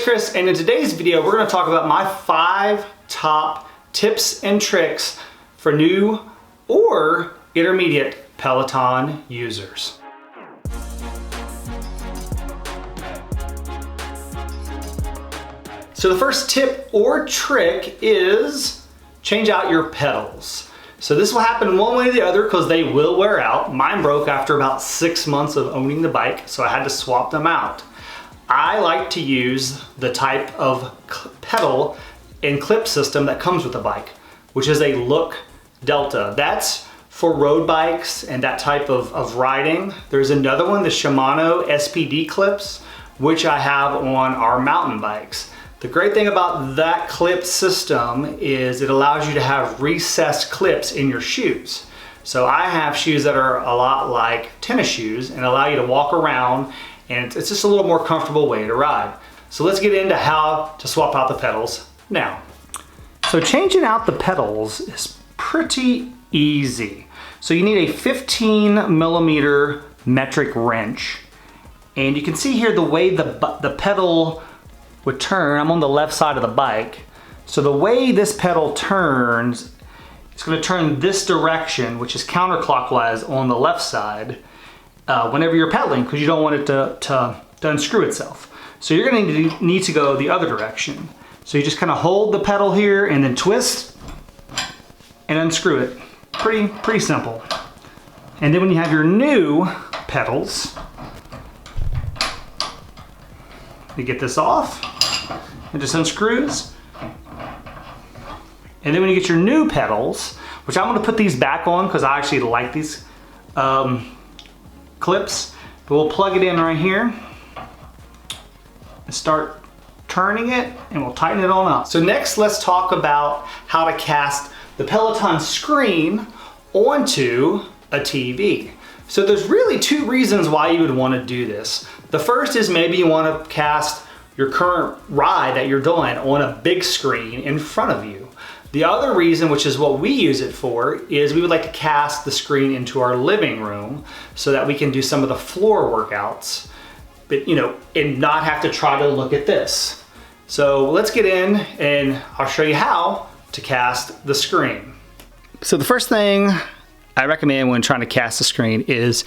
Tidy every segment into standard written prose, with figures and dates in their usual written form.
Chris, and in today's video, we're gonna talk about my 5 top tips and tricks for new or intermediate Peloton users. So the first tip or trick is change out your pedals. So this will happen one way or the other because they will wear out. Mine broke after about 6 months of owning the bike, so I had to swap them out. I like to use the type of pedal and clip system that comes with the bike, which is a Look Delta. That's for road bikes and that type of riding. There's another one, the Shimano SPD clips, which I have on our mountain bikes. The great thing about that clip system is it allows you to have recessed clips in your shoes. So I have shoes that are a lot like tennis shoes and allow you to walk around, and it's just a little more comfortable way to ride. So let's get into how to swap out the pedals now. So changing out the pedals is pretty easy. So you need a 15 millimeter metric wrench. And you can see here the way the pedal would turn. I'm on the left side of the bike. So the way this pedal turns, it's gonna turn this direction, which is counterclockwise on the left side, whenever you're pedaling, because you don't want it to unscrew itself. So you're gonna need to go the other direction. So you just kind of hold the pedal here and then twist and unscrew it. Pretty simple. And then when you have your new pedals, you get this off, it just unscrews. And then when you get your new pedals, which I'm gonna put these back on because I actually like these clips, but we'll plug it in right here and start turning it, and we'll tighten it on up. So next, let's talk about how to cast the Peloton Screen onto a TV. So there's really 2 reasons why you would want to do this. The first is maybe you want to cast your current ride that you're doing on a big screen in front of you. The other reason, which is what we use it for, is we would like to cast the screen into our living room so that we can do some of the floor workouts, but and not have to try to look at this. So let's get in and I'll show you how to cast the screen. So the first thing I recommend when trying to cast the screen is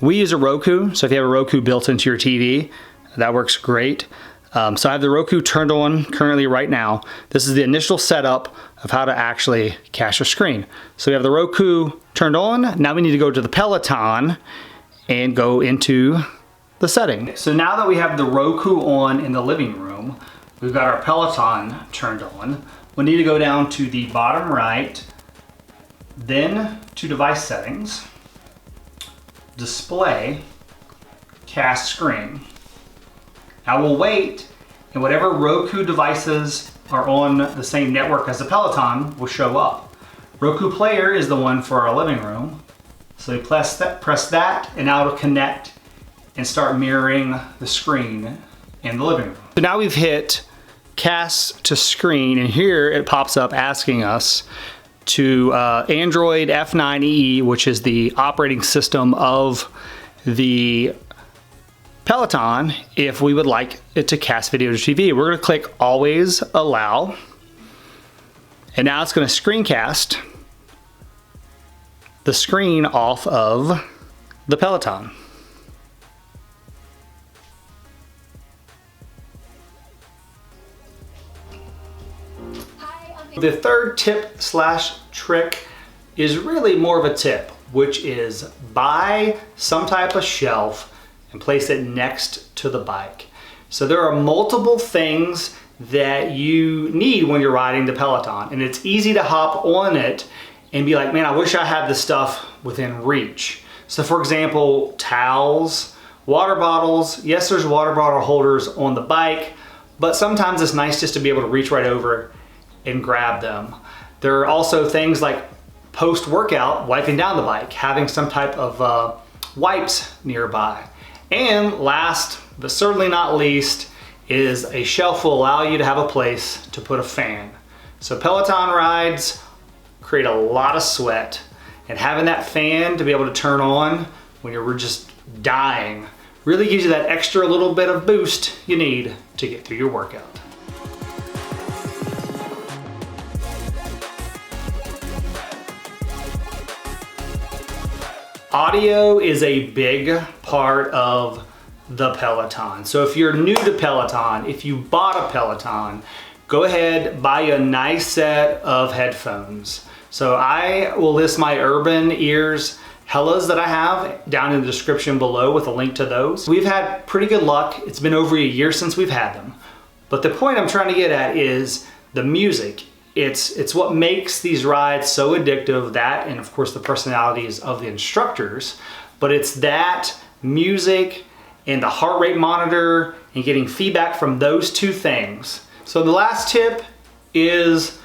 we use a Roku. So if you have a Roku built into your TV, that works great. So I have the Roku turned on currently right now. This is the initial setup of how to actually cast your screen. So we have the Roku turned on. Now we need to go to the Peloton and go into the setting. So now that we have the Roku on in the living room, we've got our Peloton turned on. We need to go down to the bottom right, then to device settings, display, cast screen. Now we'll wait, and whatever Roku devices are on the same network as the Peloton will show up. Roku Player is the one for our living room. So we press that, and now it'll connect and start mirroring the screen in the living room. So now we've hit cast to screen, and here it pops up asking us to Android F9EE, which is the operating system of the Peloton, if we would like it to cast video to TV. We're gonna click always allow, and now it's gonna screencast the screen off of the Peloton. The third tip slash trick is really more of a tip, which is buy some type of shelf and place it next to the bike. So there are multiple things that you need when you're riding the Peloton, and it's easy to hop on it and be like, man, I wish I had this stuff within reach. So for example, towels, water bottles. Yes, there's water bottle holders on the bike, but sometimes it's nice just to be able to reach right over and grab them. There are also things like post-workout, wiping down the bike, having some type of wipes nearby. And last, but certainly not least, is a shelf will allow you to have a place to put a fan. So Peloton rides create a lot of sweat, and having that fan to be able to turn on when you're just dying really gives you that extra little bit of boost you need to get through your workout. Audio is a big part of the Peloton. So if you're new to Peloton, if you bought a Peloton, go ahead, buy a nice set of headphones. So I will list my Urban Ears Hellas that I have down in the description below with a link to those. We've had pretty good luck. It's been over a year since we've had them. But the point I'm trying to get at is the music. It's what makes these rides so addictive, that and of course the personalities of the instructors, but it's that music and the heart rate monitor and getting feedback from those two things. So the last tip is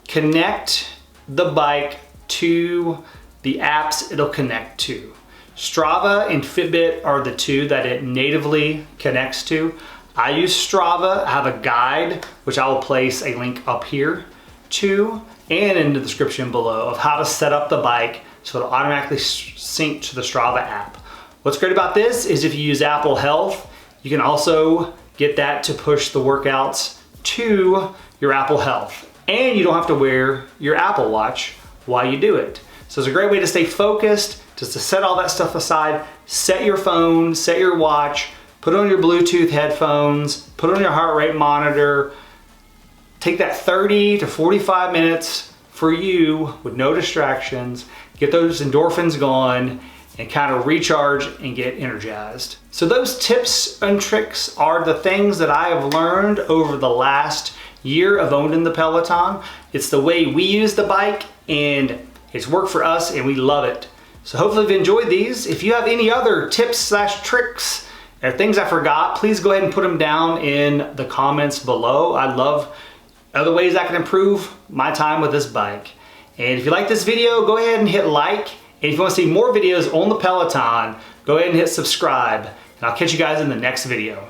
connect the bike to the apps it'll connect to. Strava and Fitbit are the two that it natively connects to. I use Strava. I have a guide, which I will place a link up here to and in the description below, of how to set up the bike so it'll automatically sync to the Strava app. What's great about this is if you use Apple Health, you can also get that to push the workouts to your Apple Health. And you don't have to wear your Apple Watch while you do it. So it's a great way to stay focused, just to set all that stuff aside, set your phone, set your watch, put on your Bluetooth headphones, put on your heart rate monitor, take that 30 to 45 minutes for you with no distractions, get those endorphins going, and kind of recharge and get energized. So those tips and tricks are the things that I have learned over the last year of owning the Peloton. It's the way we use the bike, and it's worked for us and we love it. So hopefully you've enjoyed these. If you have any other tips / tricks or things I forgot, please go ahead and put them down in the comments below. I'd love other ways I can improve my time with this bike. And if you like this video, go ahead and hit like. And if you want to see more videos on the Peloton, go ahead and hit subscribe. And I'll catch you guys in the next video.